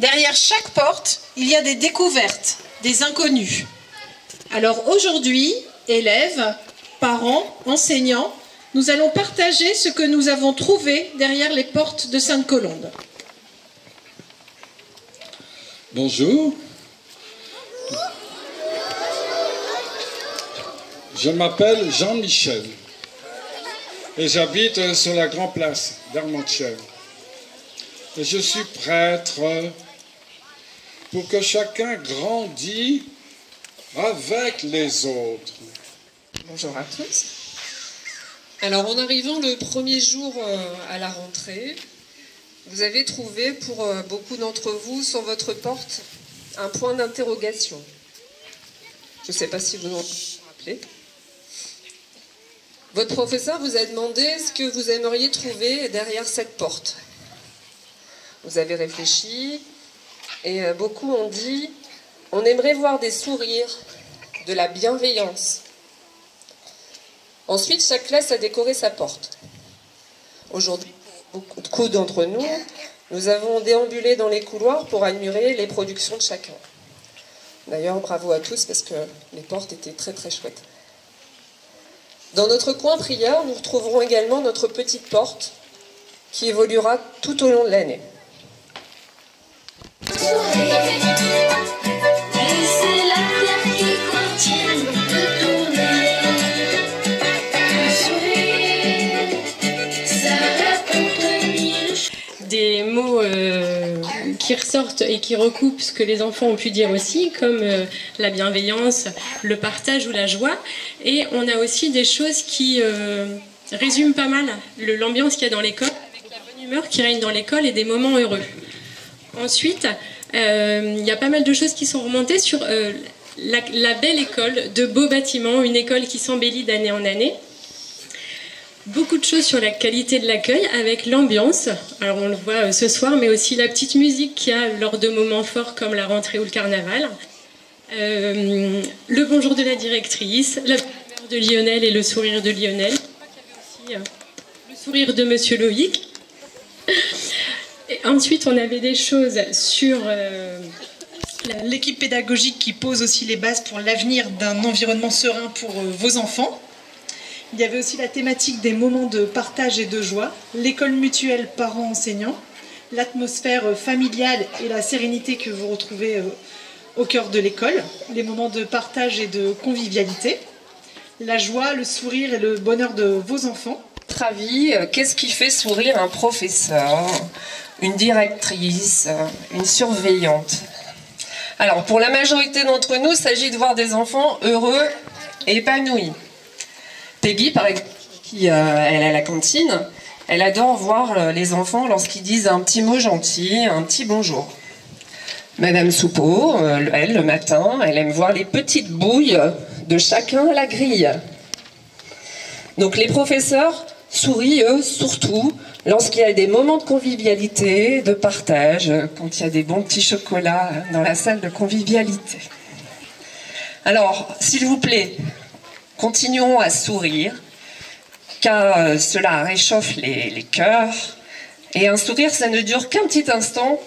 Derrière chaque porte, il y a des découvertes, des inconnus. Alors aujourd'hui, élèves, parents, enseignants, nous allons partager ce que nous avons trouvé derrière les portes de Sainte-Colombe. Bonjour. Je m'appelle Jean-Michel et j'habite sur la Grande Place d'Armentières. Et je suis prêtre pour que chacun grandisse avec les autres. Bonjour à tous. Alors en arrivant le premier jour à la rentrée, vous avez trouvé pour beaucoup d'entre vous sur votre porte un point d'interrogation. Je ne sais pas si vous en rappelez. Votre professeur vous a demandé ce que vous aimeriez trouver derrière cette porte. Vous avez réfléchi et beaucoup ont dit « on aimerait voir des sourires, de la bienveillance ». Ensuite, chaque classe a décoré sa porte. Aujourd'hui, beaucoup d'entre nous, nous avons déambulé dans les couloirs pour admirer les productions de chacun. D'ailleurs, bravo à tous parce que les portes étaient très très chouettes. Dans notre coin prière, nous retrouverons également notre petite porte qui évoluera tout au long de l'année. Des mots qui ressortent et qui recoupent ce que les enfants ont pu dire aussi, comme la bienveillance, le partage ou la joie. Et on a aussi des choses qui résument pas mal l'ambiance qu'il y a dans l'école, avec la bonne humeur qui règne dans l'école et des moments heureux. Ensuite, il y a pas mal de choses qui sont remontées sur la belle école, de beaux bâtiments, une école qui s'embellit d'année en année. Beaucoup de choses sur la qualité de l'accueil avec l'ambiance. Alors on le voit ce soir, mais aussi la petite musique qu'il y a lors de moments forts comme la rentrée ou le carnaval. Le bonjour de la directrice, la humeur de Lionel et le sourire de Lionel. Je crois qu'il y avait aussi le sourire de Monsieur Loïc. Et ensuite, on avait des choses sur l'équipe pédagogique qui pose aussi les bases pour l'avenir d'un environnement serein pour vos enfants. Il y avait aussi la thématique des moments de partage et de joie, l'école mutuelle parents-enseignants, l'atmosphère familiale et la sérénité que vous retrouvez au cœur de l'école, les moments de partage et de convivialité, la joie, le sourire et le bonheur de vos enfants. À votre avis, qu'est-ce qui fait sourire un professeur, une directrice, une surveillante? Alors, pour la majorité d'entre nous, il s'agit de voir des enfants heureux et épanouis. Peggy, par exemple, qui elle est à la cantine, elle adore voir les enfants lorsqu'ils disent un petit mot gentil, un petit bonjour. Madame Soupeau, elle, le matin, elle aime voir les petites bouilles de chacun à la grille. Donc les professeurs sourient, eux, surtout lorsqu'il y a des moments de convivialité, de partage, quand il y a des bons petits chocolats dans la salle de convivialité. Alors, s'il vous plaît, continuons à sourire, car cela réchauffe les cœurs. Et un sourire, ça ne dure qu'un petit instant,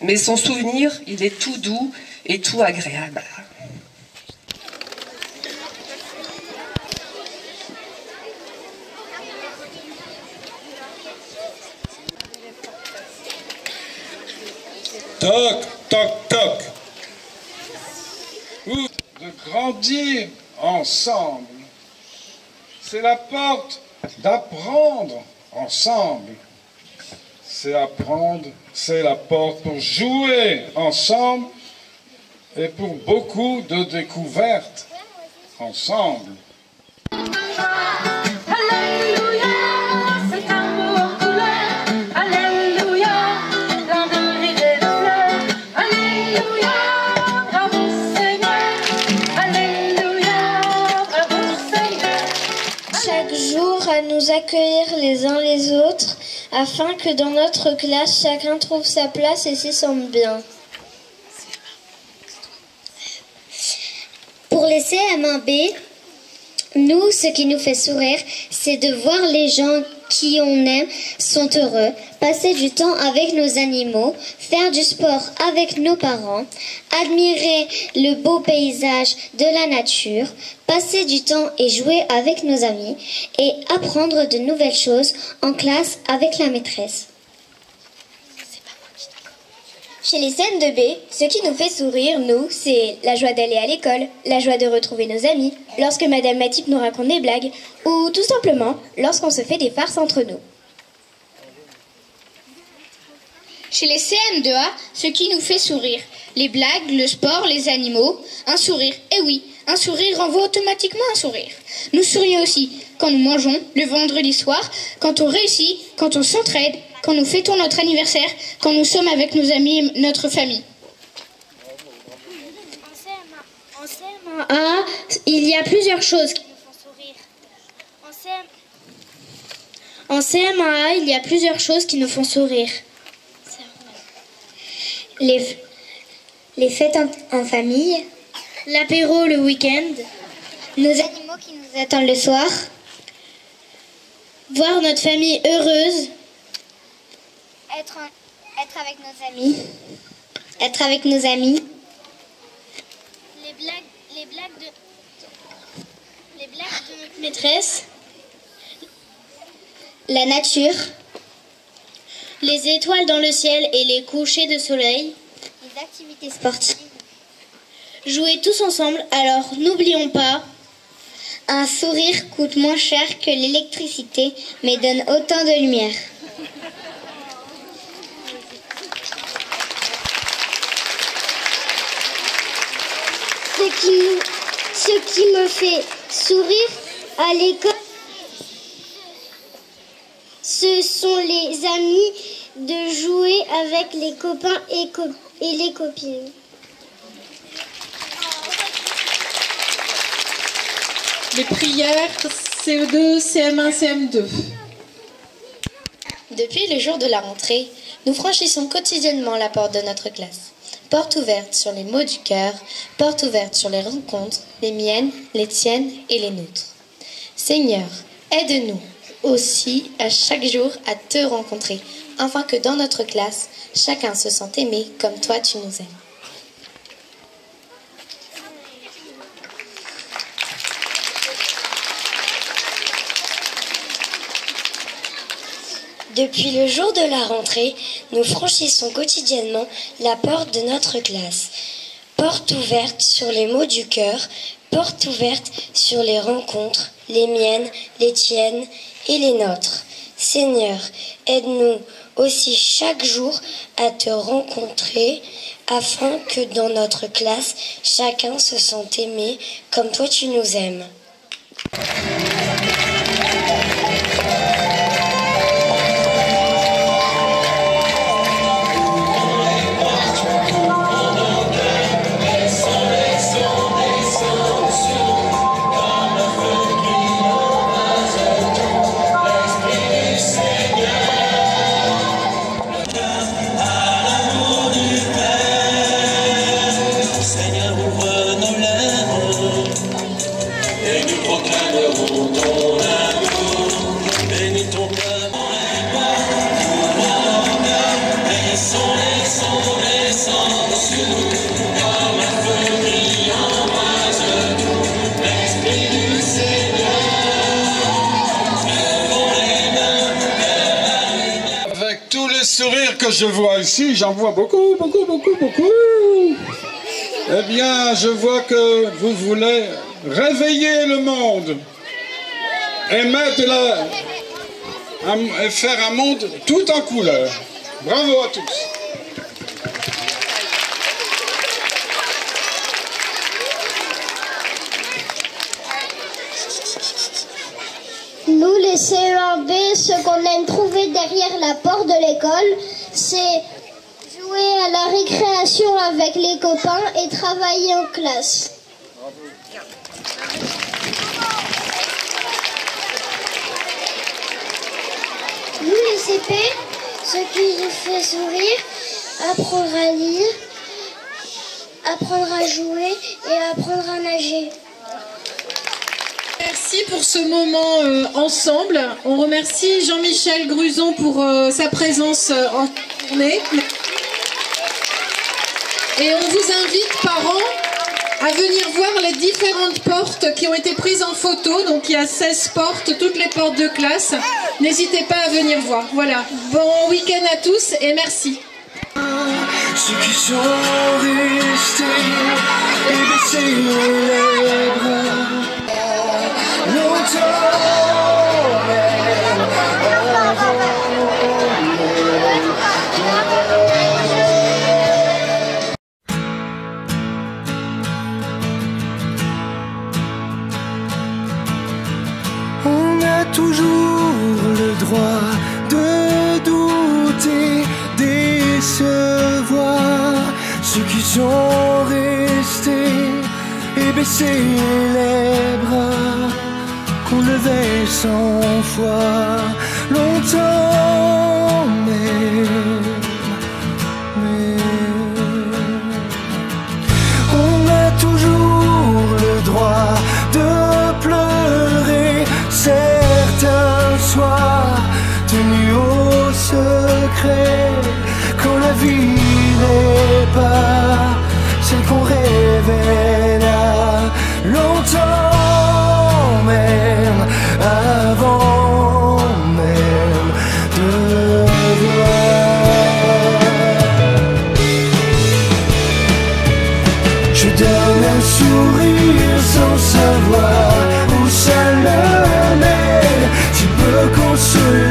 mais son souvenir, il est tout doux et tout agréable. Toc, toc, toc. Ou de grandir ensemble. C'est la porte d'apprendre ensemble. C'est apprendre, c'est la porte pour jouer ensemble et pour beaucoup de découvertes ensemble. À nous accueillir les uns les autres, afin que dans notre classe, chacun trouve sa place et s'y sente bien. Pour les CM1B, nous, ce qui nous fait sourire, c'est de voir les gens qui on aime sont heureux, passer du temps avec nos animaux, faire du sport avec nos parents, admirer le beau paysage de la nature, passer du temps et jouer avec nos amis et apprendre de nouvelles choses en classe avec la maîtresse. Chez les CM2B, ce qui nous fait sourire, nous, c'est la joie d'aller à l'école, la joie de retrouver nos amis, lorsque Madame Matip nous raconte des blagues, ou tout simplement lorsqu'on se fait des farces entre nous. Chez les CM2A, ce qui nous fait sourire, les blagues, le sport, les animaux, un sourire. Et oui, un sourire renvoie automatiquement un sourire. Nous sourions aussi quand nous mangeons, le vendredi soir, quand on réussit, quand on s'entraide, quand nous fêtons notre anniversaire, quand nous sommes avec nos amis et notre famille. En CM1A, il y a plusieurs choses qui nous font sourire. En CM1A, il y a plusieurs choses qui nous font sourire. Les fêtes en famille, l'apéro le week-end, nos animaux qui nous attendent le soir, voir notre famille heureuse, être avec nos amis, les blagues de notre maîtresse, la nature, les étoiles dans le ciel et les couchers de soleil, les activités sportives, jouer tous ensemble, alors n'oublions pas, un sourire coûte moins cher que l'électricité, mais donne autant de lumière. Ce qui me fait sourire à l'école, ce sont les amis, de jouer avec les copains et les copines. Les prières CE2, CM1, CM2. Depuis le jour de la rentrée, nous franchissons quotidiennement la porte de notre classe. Porte ouverte sur les mots du cœur, porte ouverte sur les rencontres, les miennes, les tiennes et les nôtres. Seigneur, aide-nous aussi à chaque jour à te rencontrer, afin que dans notre classe, chacun se sente aimé comme toi tu nous aimes. Depuis le jour de la rentrée, nous franchissons quotidiennement la porte de notre classe. Porte ouverte sur les mots du cœur, porte ouverte sur les rencontres, les miennes, les tiennes et les nôtres. Seigneur, aide-nous aussi chaque jour à te rencontrer afin que dans notre classe, chacun se sente aimé comme toi tu nous aimes. Avec tous les sourires que je vois ici, j'en vois beaucoup. Eh bien, je vois que vous voulez réveiller le monde et et faire un monde tout en couleur. Bravo à tous. Nous, les CE1B, ce qu'on aime trouver derrière la porte de l'école, c'est jouer à la récréation avec les copains et travailler en classe. Nous, les CP, ce qui nous fait sourire, apprendre à lire, apprendre à jouer et apprendre à nager. Merci. Merci pour ce moment ensemble. On remercie Jean-Michel Gruson pour sa présence en tournée. Et on vous invite, parents, à venir voir les différentes portes qui ont été prises en photo. Donc il y a 16 portes, toutes les portes de classe. N'hésitez pas à venir voir. Voilà. Bon week-end à tous et merci. Ceux qui sont restés et baissés les bras longtemps. On a toujours le droit de douter, décevoir ceux qui sont restés et baisser les bras qu'on levait 100 fois longtemps, mais on a toujours le droit de pleurer certains soirs tenus au secret quand la vie n'est pas celle qu'on rêvait là longtemps, même avant même de voir. Je donne un sourire sans savoir où ça le mène, tu peux consoler